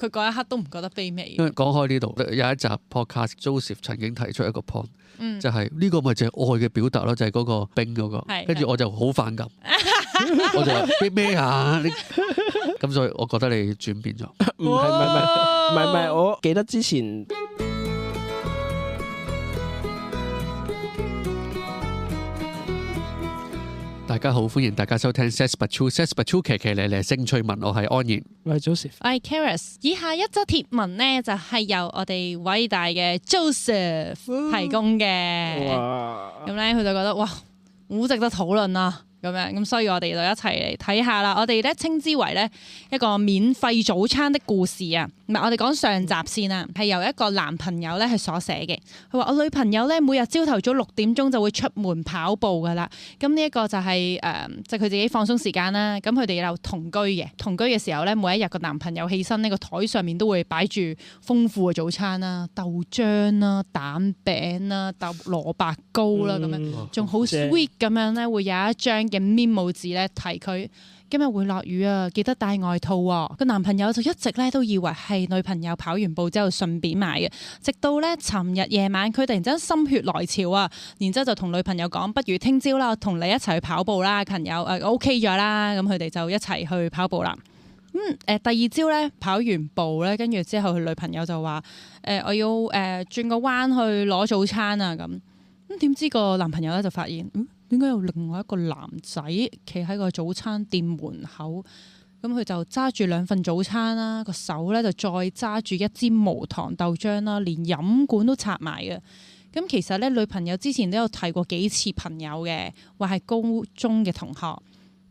佢嗰一刻都唔覺得卑微。因為講開呢度有一集 podcast Joseph 曾經提出一個 point，就係呢個咪就係愛嘅表達咯，就係嗰個冰嗰個，跟住我就好反感，我就話咩啊？咁所以我覺得你轉變咗。唔係，我記得之前。大家好，歡迎大家收聽 Says But True，Says But True 騎騎咧咧性趣聞，我係安然，我係 Joseph， 我係 Charis。以下一則貼文呢，就係由我哋偉大嘅 Joseph 提供嘅。咁咧佢就覺得哇，好值得討論啊！咁所以我哋就一齊嚟睇下啦。我哋咧稱之為咧一個免費早餐的故事啊。唔係，我哋講上集先啊，係由一個男朋友咧係所寫嘅。佢話我女朋友咧每日朝頭早6點鐘就會出門跑步噶啦。咁呢一個就係就佢自己放鬆時間啦。咁佢哋又同居嘅，同居嘅時候咧，每一日個男朋友起身呢個台上面都會擺住豐富嘅早餐啦，豆漿啦、蛋餅啦、蘿蔔糕啦咁樣，仲好 sweet 咁樣咧，會有一張嘅 memo 字咧提佢今日會落雨啊，記得帶外套喎。個男朋友就一直咧都以為係女朋友跑完步之後順便買嘅，直到咧尋日夜晚佢突然之間心血來潮啊，然之後就同女朋友講，不如聽朝啦，我同你一齊去跑步啦，朋友OK 咗啦，咁佢哋就一齊去跑步啦。第二朝咧跑完步咧，跟住之後佢女朋友就話我要轉個彎去攞早餐啊咁點知個男朋友咧就發現點解有另外一個男仔企喺個早餐店門口？咁佢就揸住2份早餐啦，個手咧就再揸住一支無糖豆漿啦，連飲管都插埋嘅。咁其實咧，女朋友之前都有提過幾次朋友嘅，話係高中嘅同學。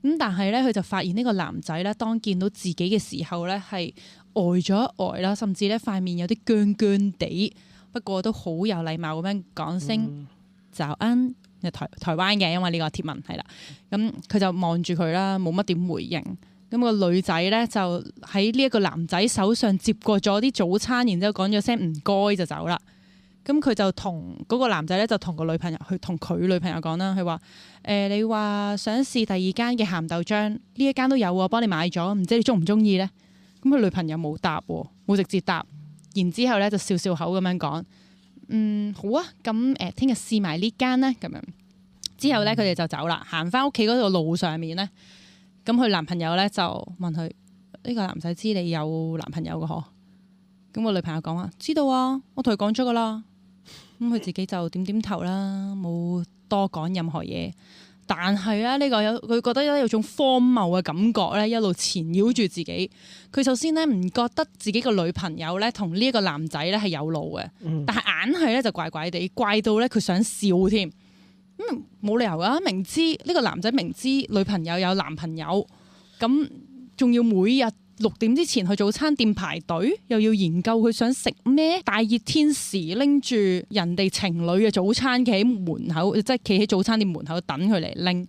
咁但係咧，佢就發現呢個男仔咧，當見到自己嘅時候咧，係呆咗一呆啦，甚至咧塊面有啲僵僵地。不過都好有禮貌咁樣講聲早安。台灣嘅，因為呢個貼文係啦，咁佢就望住佢啦，冇乜點回應。咁個女仔咧就喺呢一個男仔手上接過咗啲早餐，然之後講咗聲唔該就走啦。咁佢就同嗰個男仔咧就同個女朋友去同佢女朋友講啦，佢話你話想試第二間嘅鹹豆漿，呢一間都有喎，幫你買咗，唔知你中唔中意咧？咁佢女朋友冇答喎，冇直接答，然之後咧就笑笑口咁樣講。好啊，咁聽日試埋呢間咧，咁樣之後咧，佢哋就走啦，行翻屋企嗰條路上面咧，咁佢男朋友咧就問佢：呢個男仔知你有男朋友嘅嗬？咁個女朋友講話：知道啊，我同佢講咗噶啦。咁佢自己就點點頭啦，冇多講任何嘢。但係咧，呢個佢覺得有種荒謬嘅感覺咧，一路纏繞住自己。佢首先咧唔覺得自己個女朋友咧同呢一個男仔咧係有路嘅，但係硬係咧就怪怪地，怪到咧佢想笑添。冇理由噶，明知呢個男仔明知女朋友有男朋友，咁仲要每日6點之前去早餐店排隊，又要研究佢想食咩，大熱天時拎住人哋情侶嘅早餐，企喺門口，即係企喺早餐店門口等佢嚟拎。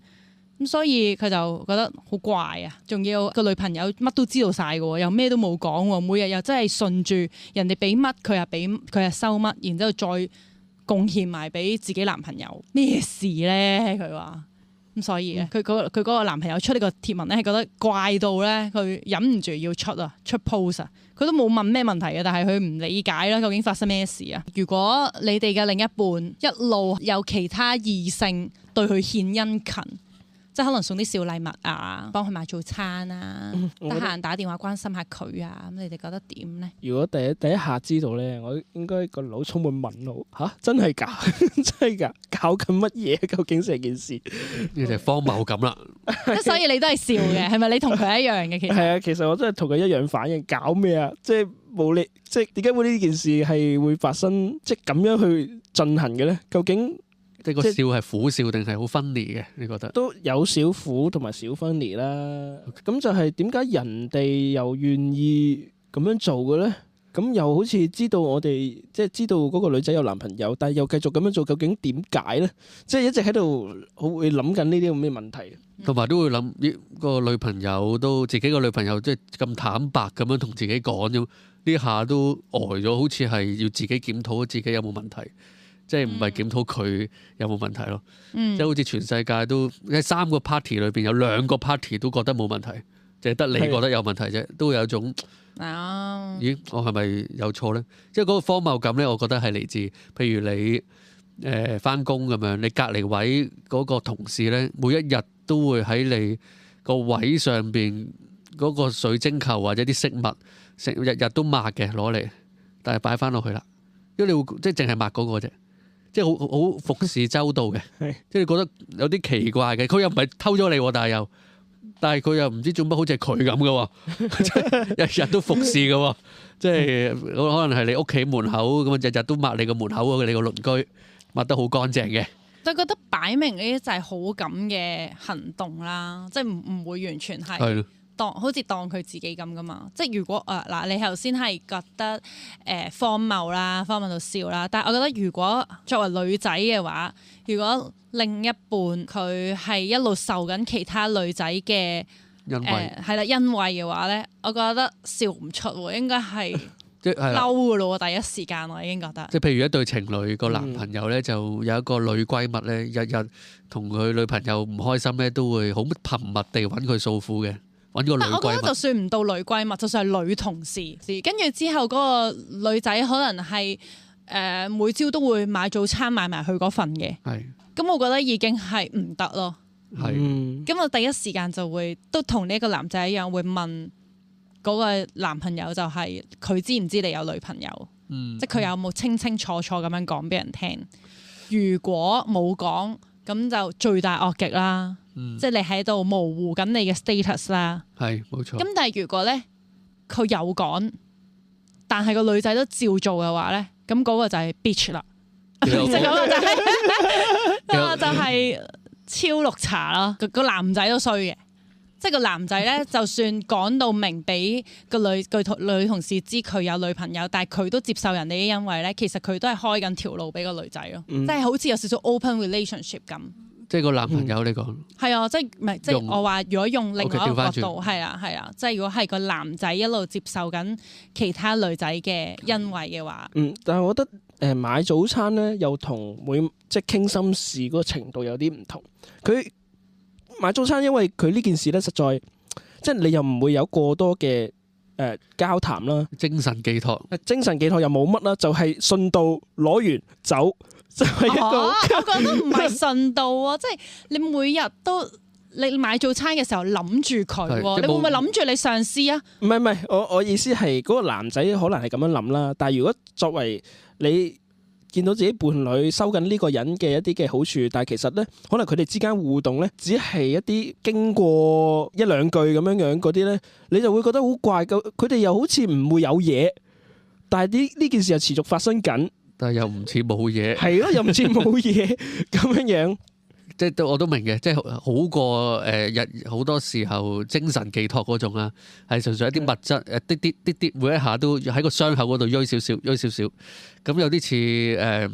咁所以佢就覺得好怪啊！仲要個女朋友乜都知道晒嘅，又咩都冇講，每日又真係順住人哋俾乜，佢又俾佢又收乜，然之後再貢獻埋俾自己男朋友，咩事咧？佢話咁，所以佢嗰個男朋友出呢個貼文咧，係覺得怪到咧，佢忍唔住要出 post 啊！佢都冇問咩問題嘅，但係佢唔理解啦，究竟發生咩事啊？如果你哋嘅另一半一路有其他異性對佢獻殷勤，即係可能送啲小禮物啊，幫佢買早餐啊，得閒打電話關心下佢啊，咁你哋覺得點咧？如果第一下知道咧，我應該個腦充滿問號嚇，真係㗎，真係㗎，搞緊乜嘢？究竟成件事呢就荒謬感啦。所以你都係笑嘅，係咪？你同佢一樣嘅其實係啊，其實我真係同佢一樣反應，搞咩啊？即係冇理，即係點解會呢件事係會發生，即係咁樣去進行嘅咧？究竟？即係個笑係苦笑定係好分裂嘅？你覺得都有少苦同埋少分裂啦。咁就係點解人哋又願意咁樣做嘅咧？咁又好似知道我哋即係知道嗰個女仔有男朋友，但係又繼續咁樣做，究竟點解咧？即係一直喺度好會諗緊呢啲咁嘅問題，同埋都會諗個女朋友都自己個女朋友即係咁坦白咁樣同自己講咗呢下都呆咗，好似係要自己檢討自己有冇問題。即係唔係檢討佢有冇問題咯？即係好似全世界都喺3個 party 裏邊有2個 party 都覺得冇問題，淨係得你覺得有問題啫，都會有一種咦，我係咪有錯咧？即係嗰個荒謬感咧，我覺得係嚟自，譬如你返工咁樣，你隔離位嗰個同事咧，每一日都會喺你個位上邊嗰個水晶球或者啲飾物，日日都抹嘅攞嚟，但係擺翻落去啦，因為你會即係淨係抹嗰個啫，即係好服侍周到嘅，即係你覺得有啲奇怪嘅，佢又唔係偷咗你，但係佢又唔知做乜，好似係佢咁嘅，日日都服侍嘅，即係可能係你屋企門口咁，日日都抹你個門口，你個鄰居抹得好乾淨嘅。就覺得擺明呢啲就係好感嘅行動啦，即係唔會完全係好似當佢自己咁噶嘛。即係如果你頭先係覺得荒謬啦，荒謬到笑啦，但係我覺得如果作為女仔嘅話，如果另一半佢係一路受緊其他女仔嘅恩惠嘅話咧，我覺得笑唔出喎，應該係嬲噶咯喎，第一時間我已經覺得。即係譬如一對情侶個男朋友咧，就有一個女閨蜜咧，日日同佢女朋友唔開心咧，都會好頻密地揾佢訴苦嘅，揾個女閨蜜。但我覺得就算唔到女閨蜜，就算係女同事，跟住之後嗰個女仔可能係每朝都會買早餐買埋佢嗰份嘅。係。咁我覺得已經係唔得咯。係。咁我第一時間就會都同呢一個男仔一樣，會問嗰個男朋友就係佢知唔知你有女朋友？即係佢有冇清清楚楚咁樣講俾人聽？如果冇講，咁就罪大惡極啦。即係你喺度模糊緊你嘅 status 啦。係，冇錯。咁但係如果咧佢有講，但係個女仔都照做嘅話咧，咁嗰個就係 bitch 啦。即係嗰個就係超綠茶啦。個男仔都衰嘅。即係個男仔咧，就算講到明俾個女同事知佢有女朋友，但係佢都接受人哋啲恩惠咧，其實佢都係開緊條路俾個女仔咯。即係好似有少少 open relationship 咁。即係個男朋友你講係啊，即係唔係即係我話如果用另外一個角度係啊，即係如果係個男仔一路接受緊其他女仔嘅恩惠嘅話，但係我覺得買早餐咧又同即係傾心事嗰個程度有啲唔同。佢買早餐，因為佢呢件事咧，實在即係你又唔會有過多嘅交談啦，精神寄託又冇乜啦，就係順道攞完走，就係一個。我覺得唔係順道喎，即係你每日都你買早餐嘅時候諗住佢，你會唔會諗住你上司啊？唔係，我意思係嗰個男仔可能係咁樣諗啦，但係如果作為你見到自己伴侶收緊呢個人嘅一啲嘅好處，但係其實咧，可能佢哋之間互動咧，只係一啲經過一兩句咁樣嗰啲咧，你就會覺得好怪。佢哋又好似唔會有嘢，但係呢件事又持續發生緊，但係又唔似冇嘢，係咯，又唔似冇嘢咁樣。即係我都明嘅，即係好過好多時候精神寄託嗰種啦，係純粹一啲物質啲，每一下都喺個傷口嗰度喐少少。咁有啲似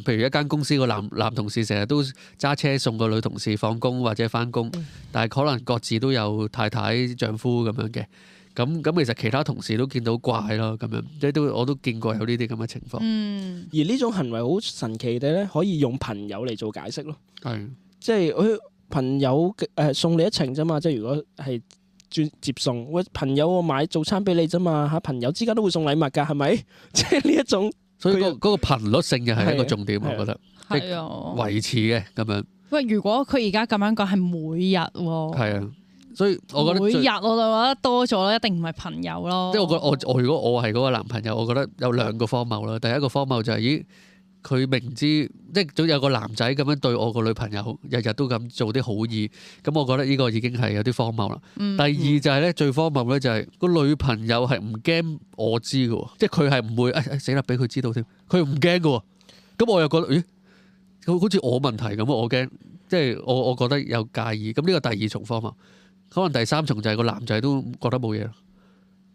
譬如一間公司個男同事成日都揸車送個女同事放工或者返工，但係可能各自都有太太丈夫咁樣嘅。咁其實其他同事都見到怪咯，咁樣即係我都見過有呢啲咁嘅情況。而呢種行為好神奇地咧，可以用朋友嚟做解釋咯。係。即係朋友送你一程啫嘛，即係如果係接送，朋友我買早餐俾你啫嘛嚇，朋友之間都會送禮物㗎，係咪？即係呢一種，所以嗰個頻率性嘅係一個重點，我覺得係維持嘅咁樣。喂，如果佢而家咁樣講係每日喎，係啊，所以我覺得每日我就覺得多咗咯，一定唔係朋友咯。即係我覺得我如果我係嗰個男朋友，我覺得有兩個荒謬啦。第一個荒謬就係佢明知即係總有個男仔咁樣對我個女朋友，日日都咁做啲好意，咁我覺得呢個已經係有啲荒謬啦。第二就係咧，最荒謬咧就係個女朋友係唔驚我知嘅，即係佢係唔會死啦俾佢知道添，佢唔驚嘅。咁我又覺得好似我問題咁，我驚，即係我覺得有介意。咁呢個第二重荒謬，可能第三重就係個男仔都覺得冇嘢啦。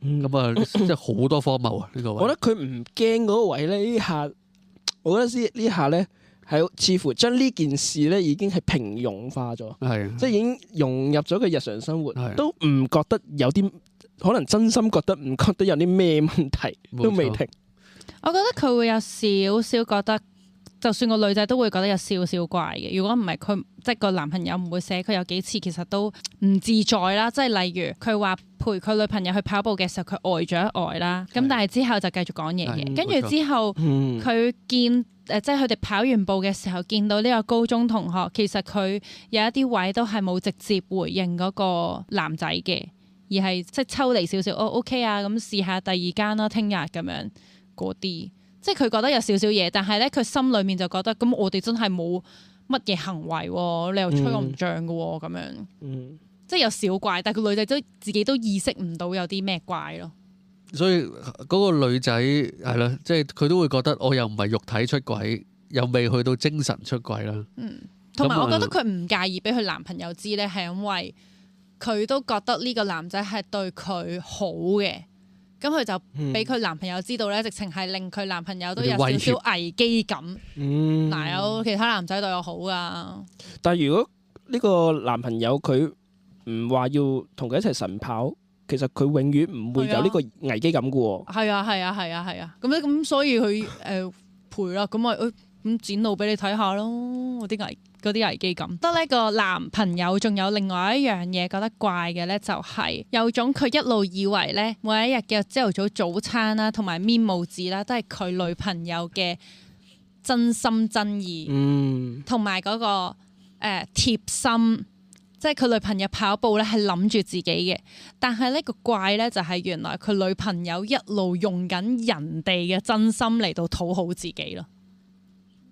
咁啊，即係好多荒謬啊呢個位。我覺得佢唔驚嗰個位咧，呢下。我覺得呢下咧係似乎將呢件事咧已經係平庸化咗，即係已經融入咗佢日常生活，都唔覺得有啲可能真心覺得唔覺得有啲咩問題，都未停。我覺得佢會有少少覺得就算個女仔都會覺得有少少怪嘅。如果唔係佢即係個男朋友唔會寫佢有幾次，其實都唔自在啦。即係例如佢話陪佢女朋友去跑步嘅時候，佢呆咗一呆啦。咁但係之後就繼續講嘢嘅。跟住之後佢見即係佢哋跑完步嘅時候，見到呢個高中同學，其實佢有一啲位都係冇直接回應嗰個男仔嘅，而係即係抽離少少。OK 啊，咁試下第二間啦，聽日咁樣嗰啲，即係佢覺得有少少嘢，但係咧佢心裏面就覺得咁我哋真係冇乜嘢行為喎，你又吹我唔脹嘅喎咁樣，即係有小怪，但係個女仔都自己都意識唔到有啲咩怪咯。所以嗰個女仔係啦，即係佢都會覺得我又唔係肉體出軌，又未去到精神出軌啦。同埋我覺得佢唔介意俾佢男朋友知咧，係因為佢都覺得呢個男仔係對佢好嘅，咁佢就俾佢男朋友知道咧，直情係令佢男朋友都有少少危機感。嗱，有其他男仔對我好噶。但係如果呢個男朋友佢唔話要同佢一齊晨跑，其實佢永遠唔會有呢個危機感嘅喎。係啊，咁所以佢賠啦，咁咪咁展露俾你睇下咯，嗰啲危機感。得呢個男朋友仲有另外一樣嘢覺得怪嘅咧，就係有種佢一路以為咧，每一日嘅朝頭早早餐啦，同埋搣報紙啦，都係佢女朋友嘅真心真意，同埋嗰個貼心。即係佢女朋友跑步咧係諗住自己嘅，但係呢個怪咧就係原來佢女朋友一路用緊人哋嘅真心嚟到討好自己咯。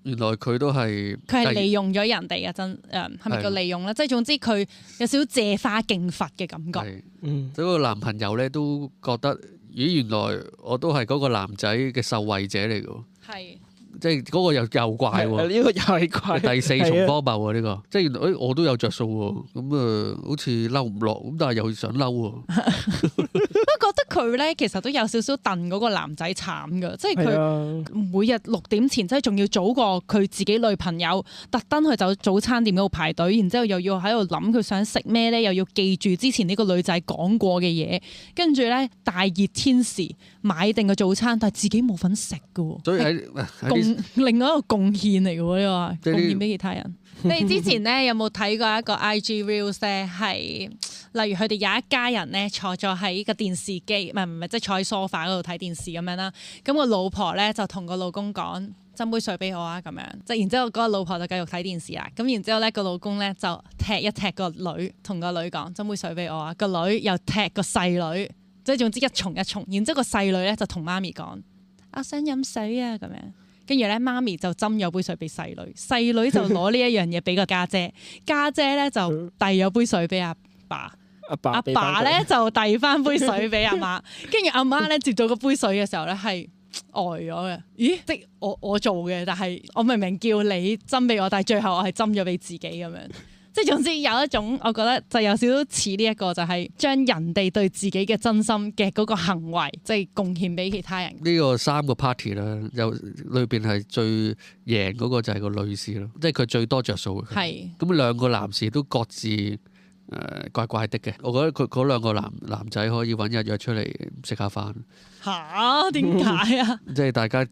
原來佢係利用咗人哋嘅係咪叫利用咧？即係總之佢有少少借花敬佛嘅感覺。所以個男朋友咧都覺得，咦，原來我都係嗰個男仔嘅受惠者嚟㗎。係。即係嗰個又怪喎，呢個又係怪。第四重荒謬喎呢個，即係原來我都有着數喎，咁好似嬲唔落，咁但係又想嬲喎。都覺得佢咧其實都有少少戥嗰個男仔慘㗎，即係佢每日6點前即係仲要早過佢自己女朋友，特登去走早餐店嗰度排隊，然之後又要喺度諗佢想食咩咧，又要記住之前呢個女仔講過嘅嘢，跟住咧大熱天時買定個早餐，但係自己冇份食㗎。所以另外一個貢獻嚟嘅喎，呢個貢獻俾其他人。你哋之前咧有冇睇過一個 IG Reels 咧？係例如佢哋有一家人咧坐咗喺個電視機，唔係即係坐喺 sofa 嗰度睇電視咁樣啦。咁個老婆咧就同個老公講：斟杯水俾我啊！咁樣，即係然之後嗰個老婆就繼續睇電視啦。咁然之後咧個老公咧就踢一踢個女，同個女講：斟杯水俾我啊！個女又踢個細女，即係總之一重一重。然之後個細女咧就同媽咪講：我想飲水啊！咁樣。跟住咧，媽咪就斟咗杯水俾細女，細女就攞呢一樣嘢俾個家姐，家姐咧就遞咗杯水俾阿爸，阿爸咧就遞翻杯水俾阿媽，跟住阿媽咧接到個杯水嘅時候咧係呆咗嘅。咦？即我做嘅，但係我明明叫你斟俾我，但係最後我係斟咗俾自己咁樣。即係總之有一種，我覺得就有少少似呢一個，就係將人哋對自己嘅真心嘅嗰個行為，即係貢獻俾其他人。呢個3個 party 啦，有裏邊係最贏嗰個就係個女士咯，即係佢最多着數嘅。係。咁2個男士都各自怪怪的嘅，我覺得佢嗰2個男仔可以揾日約出嚟食下飯。嚇？點解啊？即係大家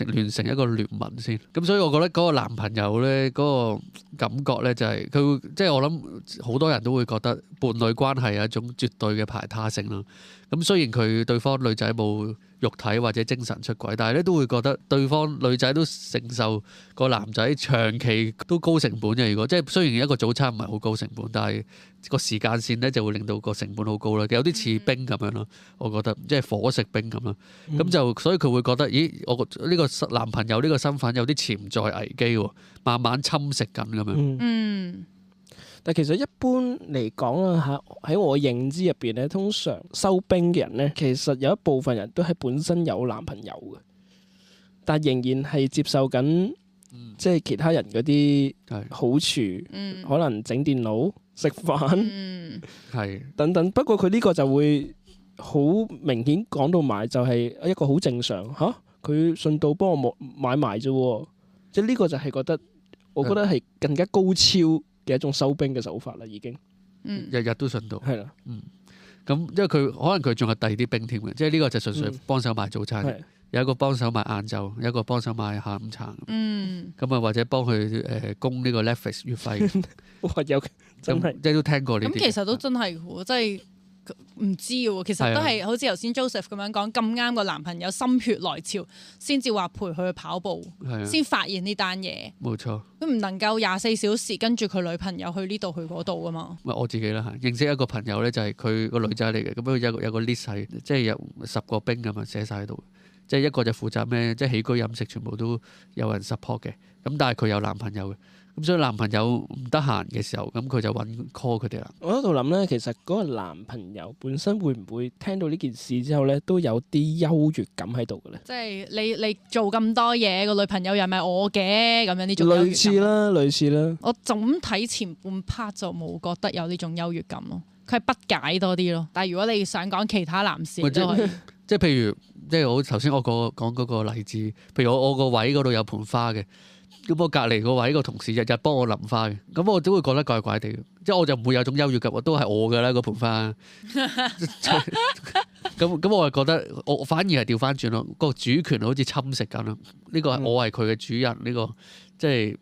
聯成一個聯盟先。咁所以我覺得嗰個男朋友咧，嗰個感覺咧就係佢會，即係我諗好多人都會覺得伴侶關係係一種絕對嘅排他性咯。咁雖然對方女仔冇肉體或者精神出軌，但係咧都會覺得對方女仔都承受個男仔長期都高成本嘅。如果即係雖然一個早餐唔係好高成本，但係個時間線咧就會令到個成本好高啦。有啲似冰咁樣咯，我覺得即係火食冰咁咯。咁就所以佢會覺得，咦？我呢個男朋友呢個身份有啲潛在危機喎，慢慢侵蝕緊咁樣。但其實一般嚟講啦，喺我認知入邊咧，通常收兵嘅人咧，其實有一部分人都係本身有男朋友嘅，但仍然係接受緊即係其他人嗰啲好處，可能整電腦、食飯，等等。不過佢呢個就會好明顯講到埋，就係一個好正常嚇，佢順道幫我買埋啫，即係呢個就係覺得，我覺得係更加高超嘅一種收兵嘅手法啦，已經，日日都順道，係啦，咁因為佢可能佢仲有第二啲兵添嘅，即係呢個就純粹幫手買早餐，有一個幫手買晏晝，有一個幫手買下午茶。咁啊或者幫佢供呢個 Netflix 月費。哇！有真係即係都聽過呢啲。咁其實都真係喎，即係唔知喎。其實都係好似頭先 Joseph 咁樣講，咁啱個男朋友心血來潮，先至話陪佢去跑步，先發現呢單嘢。冇錯。佢唔能夠24小時跟住佢女朋友去呢度去嗰度噶嘛。我自己啦嚇，認識一個朋友咧，就係佢個女仔嚟嘅，咁佢有個 list 係，即係有10個兵咁啊寫晒喺度，即係一個就負責咩，即係起居飲食全部都有人 support 嘅，咁但係佢有男朋友嘅。咁所以男朋友唔得閒嘅時候，咁佢就揾 call 佢哋啦。我喺度諗咧，其實嗰個男朋友本身會唔會聽到呢件事之後咧，都有啲優越感喺度嘅咧？即係你做咁多嘢，個女朋友又唔係我嘅咁樣呢種優越感。類似啦。我就咁睇前半 part 就冇覺得有呢種優越感咯，佢係不解多啲咯。但係如果你想講其他男士都可以，即係譬如即係我頭先我講嗰個例子，譬如我個位嗰度有盆花嘅。咁我隔離個位個同事日日幫我淋花嘅，咁我都會覺得怪怪地嘅，即係我就唔會有種優越感，都係我㗎啦嗰盆花。咁我係覺得我反而係調翻轉咯，個主權好似侵蝕緊咯。呢個係我係佢嘅主人，呢個即係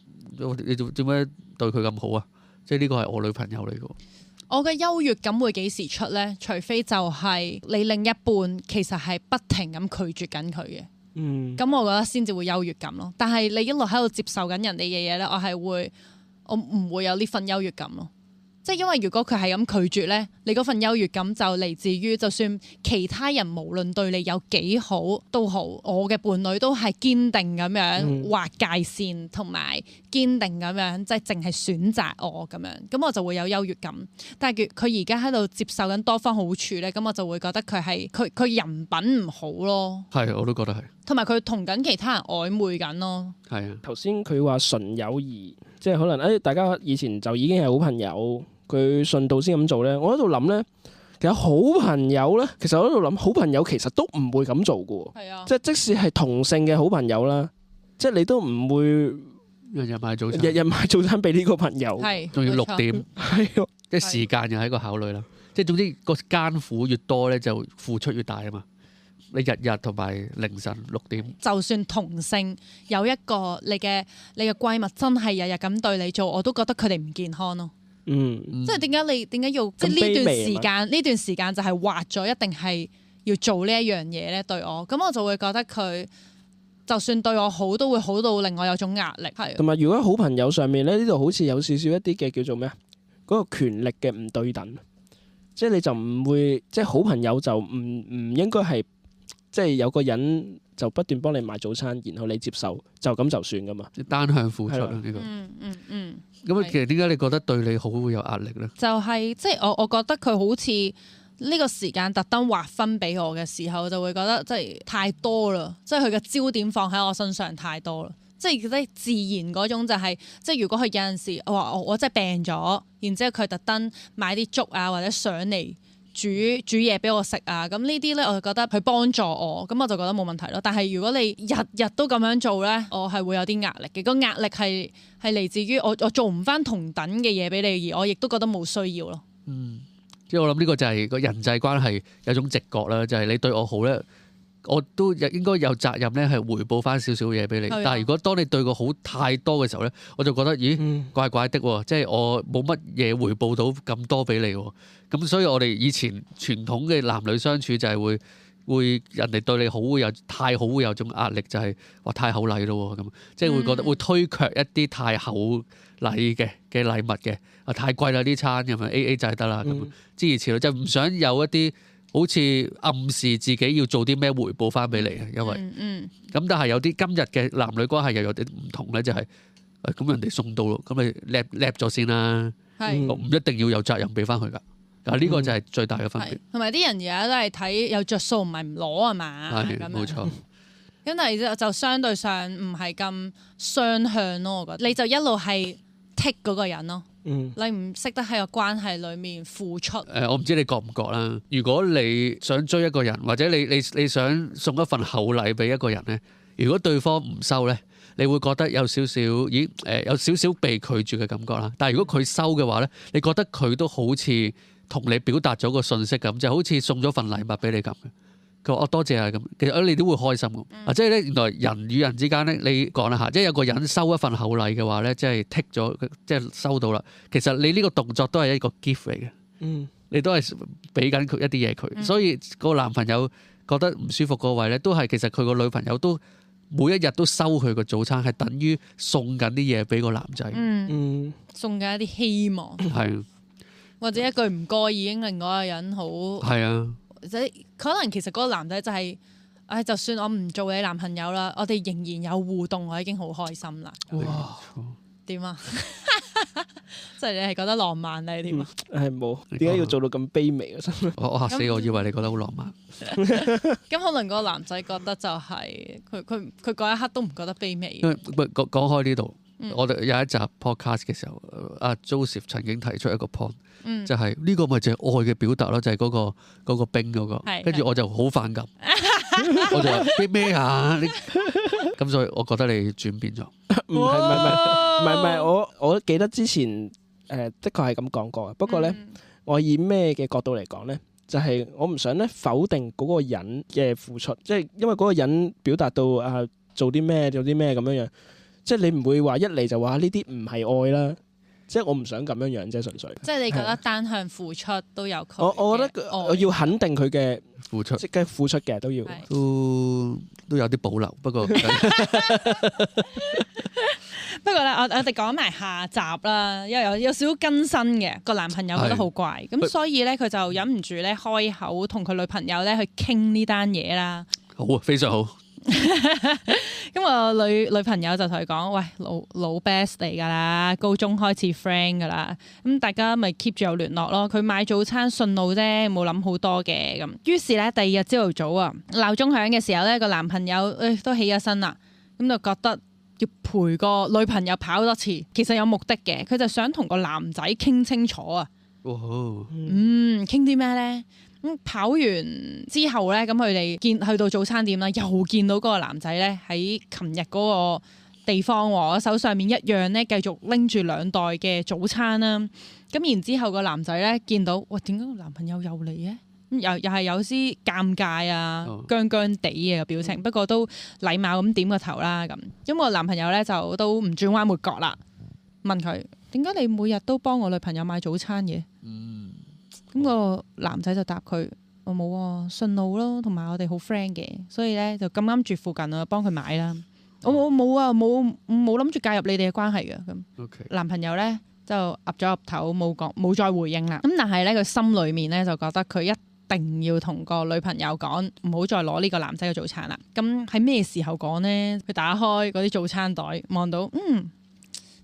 你做咩對佢咁好啊？即係呢個係我女朋友嚟嘅。我嘅優越感會幾時出咧？除非就係你另一半其實係不停咁拒絕緊佢嘅。咁我覺得先至會優越感咯，但係你一路喺度接受緊人哋嘅嘢咧，我唔會有呢份優越感咯。即係因為如果佢係咁拒絕咧，你嗰份優越感就嚟自於，就算其他人無論對你有幾好都好，我嘅伴侶都係堅定咁樣劃界線，同埋堅定咁樣即係淨係選擇我咁樣，咁我就會有優越感。但係佢而家喺度接受緊多方好處咧，咁我就會覺得佢人品唔好咯。係，我都覺得係。同埋佢同緊其他人曖昧緊咯。係啊，頭先佢話純友誼，即係可能大家以前就已經係好朋友。佢順道先咁做咧，我喺度諗咧，其實好朋友咧，其實我喺度諗，好朋友其實都唔會咁做嘅喎。係啊，即使係同性嘅好朋友啦，即係你都唔會日日買早餐，日日買早餐俾呢個朋友，仲要6點，係即係時間又係一個考慮啦。即係總之個艱苦越多咧，就付出越大啊嘛。你日日同埋凌晨6點，就算同性有一個你嘅閨蜜真係日日咁對你做，我都覺得佢哋唔健康咯。即係點解要即係呢段時間就係劃咗一定係要做呢一樣嘢咧？對我咁我就會覺得佢就算對我好都會好到令我有種壓力。係同埋如果好朋友上面咧，呢度好似有少少一啲嘅叫做咩啊？嗰個權力嘅唔對等，即係你就唔會即係好朋友就唔應該係即係有個人就不斷幫你買早餐，然後你接受就咁就算噶嘛？單向付出呢個。咁其實點解你覺得對你好會有壓力咧？就係即係我覺得佢好似呢個時間特登劃分俾我嘅時候，就會覺得即係太多啦，即係佢嘅焦點放喺我身上太多啦，即係自然嗰種就係即係如果佢有陣時我真係病咗，然之後佢特登買啲粥啊或者上嚟煮嘢俾我食啊，咁呢啲咧我就覺得佢幫助我，咁我就覺得冇問題咯。但係如果你日日都咁樣做咧，我係會有啲壓力嘅。個壓力係嚟自於我做唔翻同等嘅嘢俾你，而我亦都覺得冇需要咯。即係我諗呢個就係個人際關係有種直覺啦，就係你對我好咧，我都應該有責任咧係回報翻少少嘢俾你。但係如果當你對我好太多嘅時候咧，我就覺得怪怪的喎，即係我冇乜嘢回報到咁多俾你喎。咁所以我哋以前傳統嘅男女相處就係會人哋對你好會有太好會有種壓力，就係話太厚禮咯咁，即係會覺得會推卻一啲太厚禮嘅禮物嘅，太貴啦呢餐咁樣 AA 就得啦咁，諸如此類，就唔想有一啲好似暗示自己要做啲咩回報翻俾你啊，因為咁但係有啲今日嘅男女關係又有啲唔同咧，就係咁人哋送到咯，咁你叻咗先啦，我唔一定要有責任俾翻佢噶。呢個就係最大嘅分別。同埋啲人而家都係睇有着數，唔係唔攞啊嘛。係，冇錯。咁但係就相對上唔係咁雙向咯，我覺得。你就一路係剔嗰個人咯。你唔識得喺個關係裡面付出。我唔知你覺唔覺啦。如果你想追一個人，或者你想送一份厚禮俾一個人咧，如果對方唔收咧，你會覺得有少少有少少被拒絕嘅感覺啦。但係如果佢收嘅話咧，你覺得佢都好似同你表達咗個信息咁，就好似送咗份禮物俾你咁嘅，佢話多謝啊咁，其實你都會開心嘅。即係咧，原來人與人之間咧，你講啦嚇，即係有個人收一份厚禮嘅話咧，即係剔咗，即係收到啦。其實你呢個動作都係一個 gift 嚟嘅，你都係俾緊佢一啲嘢佢，所以個男朋友覺得唔舒服嗰位咧，都係其實佢個女朋友都每一日都收佢個早餐，係等於送緊啲嘢俾個男仔，送緊一啲希望，係或者一句唔該已經令嗰個人好係啊。即可能其實嗰個男仔就係，就算我唔做你男朋友啦，我哋仍然有互動，我已經好開心啦。哇！點啊？即係你係覺得浪漫咧？點啊？冇，點解要做到咁卑微啊？我嚇死我，以為你覺得好浪漫。咁可能嗰個男仔覺得就係佢嗰一刻都唔覺得卑微。因為講開呢度，我哋有一集 podcast 嘅時候，阿 Joseph 曾經提出一個 point。就係呢個咪就係愛嘅表達咯，就係嗰個冰嗰個，跟住我就好反感，我就話咩啊？咁所以我覺得你轉變咗。唔係，我記得之前的確係咁講過嘅。不過咧，我以咩嘅角度嚟講咧，就係我唔想咧否定嗰個人嘅付出，即係因為嗰個人表達到做啲咩咁樣樣，即係你唔會話一嚟就話呢啲唔係愛啦。即係我唔想咁樣樣啫，純粹。即係你覺得單向付出都有佢。我覺得我要肯定佢嘅付出，即係付出嘅都要。都有啲保留，不過不過咧，我哋講埋下集啦，因為有少少更新嘅個男朋友覺得好怪，咁所以咧佢就忍唔住咧開口同佢女朋友咧去傾呢單嘢啦。好啊，非常好。咁我女朋友就同佢講：喂，老 best 嚟噶啦，高中開始 friend 噶啦，咁大家咪 keep 住有聯絡咯。佢買早餐順路啫，冇諗好多嘅咁。於是咧，第二日朝頭早啊，鬧鐘響嘅時候咧，個男朋友都起咗身啦，咁就覺得要陪個女朋友跑多次，其實有目的嘅，佢就想同個男仔傾清楚啊。傾啲咩咧？咁跑完之後咧，咁佢哋去到早餐店啦，又見到嗰個男仔咧喺琴日嗰個地方喎，手上面一樣咧繼續拎住2袋嘅早餐啦。咁然之後個男仔咧見到，哇，點解個男朋友又嚟嘅？又係有啲尷尬啊，僵僵地嘅表情，不過都禮貌咁點個頭啦咁。咁個男朋友咧就都唔轉彎抹角啦，問佢點解你每日都幫我女朋友買早餐嘅？咁個男仔就答佢：我冇啊，順路咯，同埋我哋好 friend 嘅，所以咧就咁啱住附近啊，幫佢買啦。我冇啊，冇諗住介入你哋嘅關係嘅咁。男朋友咧就岌咗岌頭，冇再回應啦。咁但係咧佢心裏面咧就覺得佢一定要同個女朋友講，唔好再攞呢個男仔嘅早餐啦。咁喺咩時候講呢？佢打開嗰啲早餐袋，望到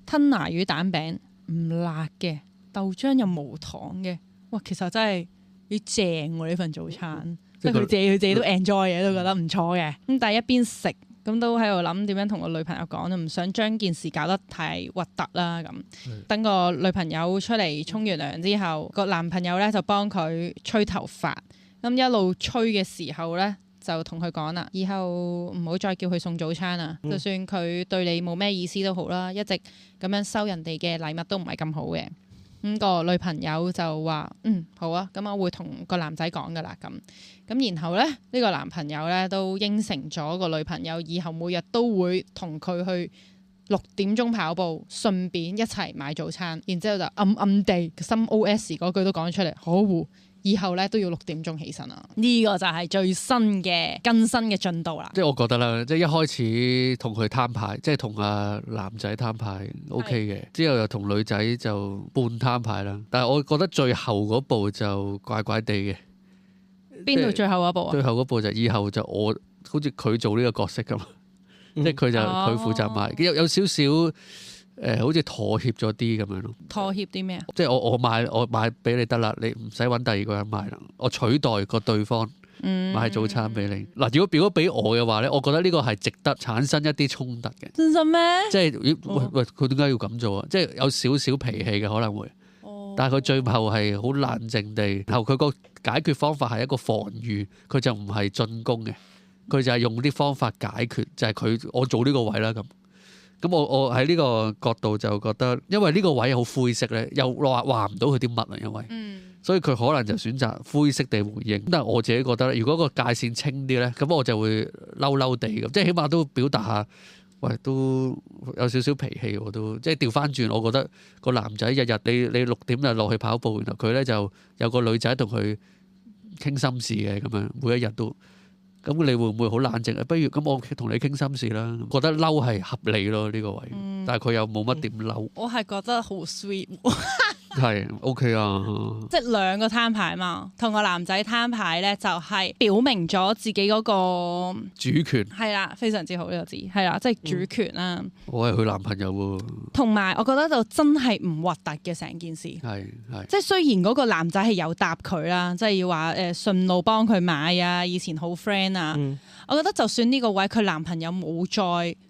吞拿魚蛋餅唔辣嘅，豆漿又無糖嘅。哇，其實真係幾正喎呢份早餐，即係佢自己都 enjoy 嘅，都覺得唔錯嘅。咁但係一邊食咁都喺度諗點樣同個女朋友講，唔想將件事搞得太核突啦咁。等個女朋友出嚟沖完涼之後，個男朋友咧就幫佢吹頭髮。咁一路吹嘅時候咧，就同佢講啦，以後唔好再叫佢送早餐啦。就算佢對你冇咩意思都好啦，一直咁樣收人哋嘅禮物都唔係咁好嘅。咁個女朋友就話：好啊，咁我會同個男仔講噶啦。咁然後咧，呢個男朋友咧都應承咗個女朋友，以後每日都會同佢去6點鐘跑步，順便一齊買早餐。然之後就暗暗地心 OS 嗰句都講出嚟，可惡！以後咧都要6點鐘起身啊！呢個就係最新嘅更新嘅進度啦。即係我覺得啦，即係一開始同佢攤牌，即係同阿男仔攤牌 OK 嘅，之後又同女仔就半攤牌啦。但係我覺得最後嗰步就怪怪地嘅。邊度最後嗰步啊？最後嗰步就以後就我好似佢做呢個角色咁，即係佢就佢負責買，有少少。好似妥協咗啲咁樣咯。妥協啲咩啊？即係我買俾你得啦，你唔使揾第二個人買啦。我取代個對方買早餐俾你。嗱，如果俾我嘅話咧，我覺得呢個係值得產生一啲衝突嘅。真心咩？即係喂，佢點解要咁做啊？即係有少少脾氣嘅可能會。但係佢最後係好冷靜地，然後佢個解決方法係一個防禦，佢就唔係進攻嘅，佢就係用啲方法解決，就係我做呢個位啦咁。咁我喺呢個角度就覺得，因為呢個位好灰色咧，又話唔到佢啲乜啊，因為所以佢可能就選擇灰色地回應。但係我自己覺得，如果個界線清啲咧，咁我就會嬲嬲地咁，即係起碼都表達下，喂，都有少少脾氣我都，即係調翻轉，我覺得個男仔日日你6點就落去跑步，然後佢咧就有個女仔同佢傾心事嘅咁樣，每一日都。咁你會唔會好冷靜？不如咁我同你傾心事啦。覺得嬲係合理咯呢個位，但係佢又冇乜點嬲。我係覺得好 sweet。係 OK 啊，即係兩個攤牌嘛，同個男仔攤牌咧就係表明咗自己嗰個主權。係啦，非常之好呢個字，係啦，即係主權啦。我係佢男朋友喎。同埋我覺得就真係唔核突嘅成件事。係。即係雖然嗰個男仔係有答佢啦，即係要話順路幫佢買啊，以前好 friend 啊。我覺得就算呢個位佢男朋友冇再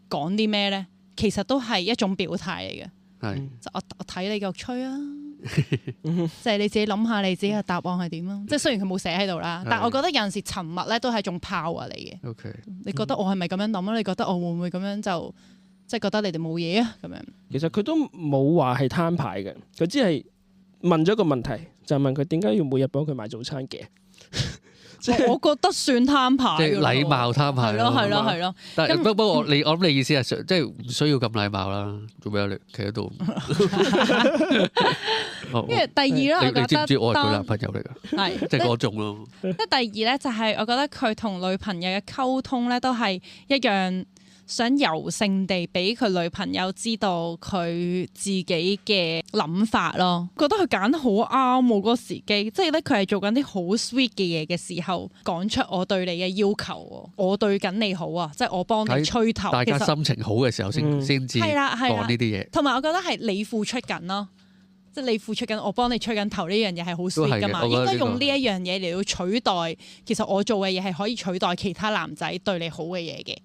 講啲咩咧，其實都係一種表態嚟嘅。係。我睇你繼續吹啊！即係你自己諗下你自己嘅答案係點咯。即係雖然佢冇寫喺度啦，但係我覺得有陣時沉默咧都係一種 power 嚟嘅。OK，你覺得我係咪咁樣諗啊？你覺得我會唔會咁樣就即係覺得你哋冇嘢啊？咁樣其實佢都冇話係攤牌嘅，佢只係問咗一個問題，就係問佢點解要每日幫佢買早餐嘅。我覺得算攤牌，即係禮貌攤牌。係咯。但係不過我諗你意思係即係唔需要咁禮貌啦。做咩你企喺度？因為第二啦，你知唔知我係佢男朋友嚟㗎？係即係嗰種咯。即係第二咧，就係我覺得佢同女朋友嘅溝通咧，都係一樣。想柔性地俾佢女朋友知道佢自己嘅諗法咯，覺得佢揀得好啱喎嗰個時機，即係咧佢係做緊啲好 sweet 嘅嘢嘅時候，講出我對你嘅要求，我對緊你好啊，即係我幫你吹頭，大家心情好嘅時候先至講呢啲嘢。同埋我覺得係你付出緊咯，即係你付出緊，我幫你吹緊頭呢樣嘢係好 sweet 噶嘛，應該用呢一樣嘢嚟到取代，其實我做嘅嘢係可以取代其他男仔對你好嘅嘢嘅。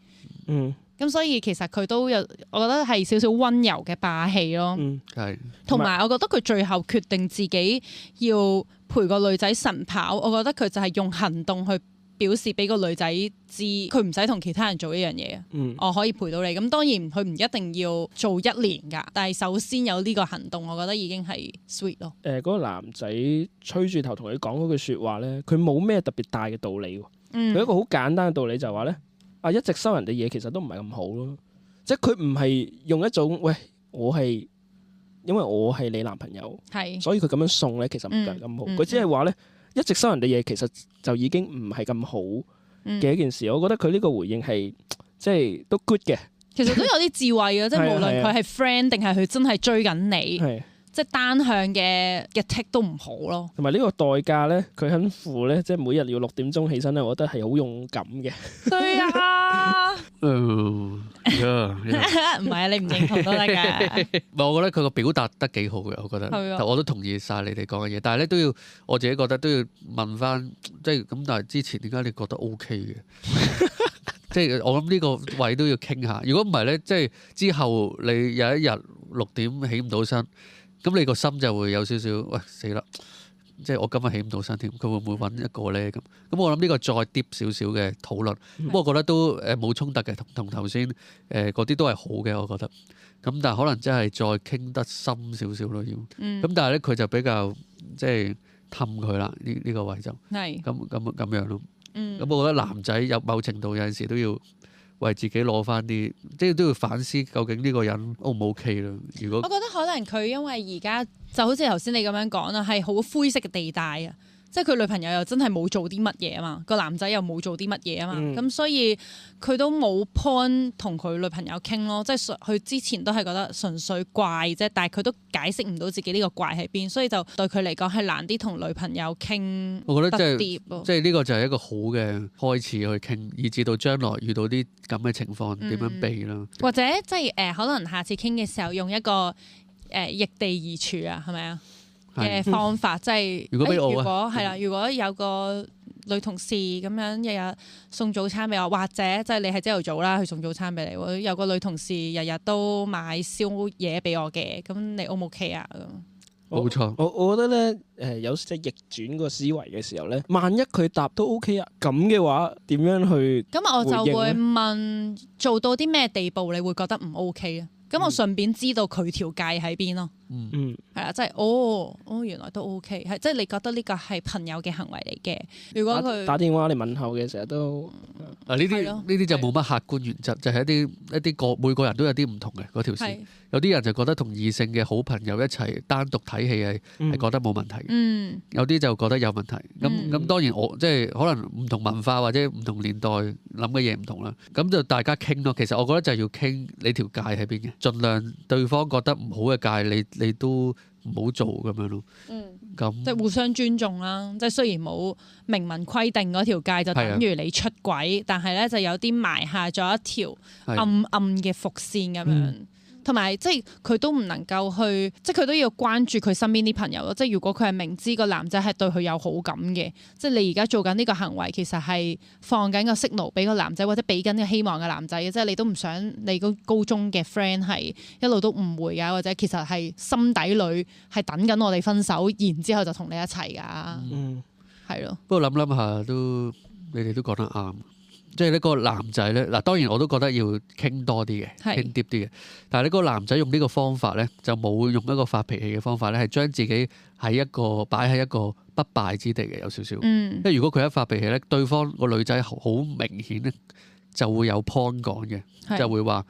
咁所以其實佢都有，我覺得係少少溫柔嘅霸氣咯。係。同埋我覺得佢最後決定自己要陪個女仔晨跑，我覺得佢就係用行動去表示俾個女仔知，佢唔使同其他人做一樣嘢。我可以陪到你。咁當然佢唔一定要做1年㗎，但係首先有呢個行動，我覺得已經係 sweet 咯。嗰個男仔吹住頭同佢講嗰句説話咧，佢冇咩特別大嘅道理喎。佢一個好簡單嘅道理就係話咧。一直收人哋嘢其實都唔係咁好咯，即係佢唔係用一種喂，因為我係你男朋友，所以佢咁樣送咧，其實唔係咁好。佢只係話咧，一直收人哋嘢其實就已經唔係咁好嘅一件事。我覺得佢呢個回應係即係都 good 嘅。其實都有啲智慧嘅，即係無論佢係 friend 定係佢真係追緊你。即係單向嘅 tick 都唔好咯，同埋呢個代價咧，佢肯付咧，即係每日要6點鐘起身咧，我覺得係好勇敢嘅。對啊，唔係啊，你唔認同都得㗎。我覺得佢個表達得幾好嘅，我覺得，我都同意晒你哋講嘅嘢，但係咧都要，我自己覺得都要問翻，即係咁。但係之前點解你覺得 OK 嘅？即係我諗呢個位都要傾下。如果唔係咧，即係之後你有一日6點起唔到身。咁你個心就會有少少，喂死啦！即係我今日起唔到身添，佢會唔會揾一個咧？咁我諗呢個再 deep 少少嘅討論，我覺得都冇衝突嘅，同頭先嗰啲都係好嘅，我覺得。咁但係可能真係再傾得深少少咯，要。咁但係咧佢就比較即係氹佢啦，呢個位就。係。咁樣咯。咁我覺得男仔有某程度有陣時都要為自己攞翻啲，即係都要反思究竟呢個人 O 唔 OK 咯。如果我覺得可能佢因為而家就好似頭先你咁樣講啦，係好灰色嘅地帶啊。即係佢女朋友又真係冇做啲乜嘢啊嘛，個男仔又冇做啲乜嘢啊嘛，咁所以佢都冇 point 同佢女朋友傾咯。即係佢之前都係覺得純粹怪啫，但係佢都解釋唔到自己呢個怪喺邊，所以就對佢嚟講係難啲同女朋友傾。我覺得即係呢個就係一個好嘅開始去傾，以至到將來遇到啲咁嘅情況點樣避啦。或者即係可能下次傾嘅時候用一個易地而處啊，係咪啊？嘅方法即係，如果係啦，如果有個女同事咁樣日日送早餐俾我，或者即係你係朝頭早啦，去送早餐俾你，有個女同事日日都買宵夜俾我嘅，咁你 O 唔 OK 啊？冇錯，我覺得咧有即係逆轉個思維嘅時候咧，萬一佢答都 OK 啊，咁嘅話點樣去？咁我就會問做到啲咩地步你會覺得唔 OK 啊？咁我順便知道佢條界喺邊咯。係啊，即係原來都 OK， 係即係你覺得呢個係朋友嘅行為嚟嘅。如果佢打電話嚟問候嘅時候都呢啲就冇乜客觀原則，就係一啲每個人都有啲唔同嘅嗰條線。有啲人就覺得同異性嘅好朋友一齊單獨睇戲係覺得冇問題，有啲就覺得有問題。咁當然我即係可能唔同文化或者唔同年代諗嘅嘢唔同啦。咁就大家傾咯。其實我覺得就係要傾你條界喺邊嘅，盡量對方覺得唔好嘅界你都唔好做咁樣咯。咁即係互相尊重啦。即係雖然冇明文規定嗰條界就等於你出軌，但係咧就有啲埋下咗一條暗嘅伏線咁樣。同埋即係佢都唔能夠去，即係佢都要關注佢身邊啲朋友咯。即係如果佢係明知個男仔係對佢有好感嘅，即係你而家做緊呢個行為，其實係放緊個 signal 俾個男仔，或者俾緊個希望嘅男仔嘅。即係你都唔想你個高中嘅 friend 係一路都誤會㗎，或者其實係心底裏係等緊我哋分手，然之後就同你一齊㗎。係咯。不過諗諗下都，你哋都講得啱。即係呢個男仔咧，嗱當然我都覺得要傾多啲嘅，傾 deep 啲嘅。但係呢個男仔用呢個方法咧，就冇用一個發脾氣嘅方法咧，係將自己擺喺一個不敗之地嘅，有少少。因為如果佢一發脾氣咧，對方個女仔好明顯咧就會有 point 講嘅，就會話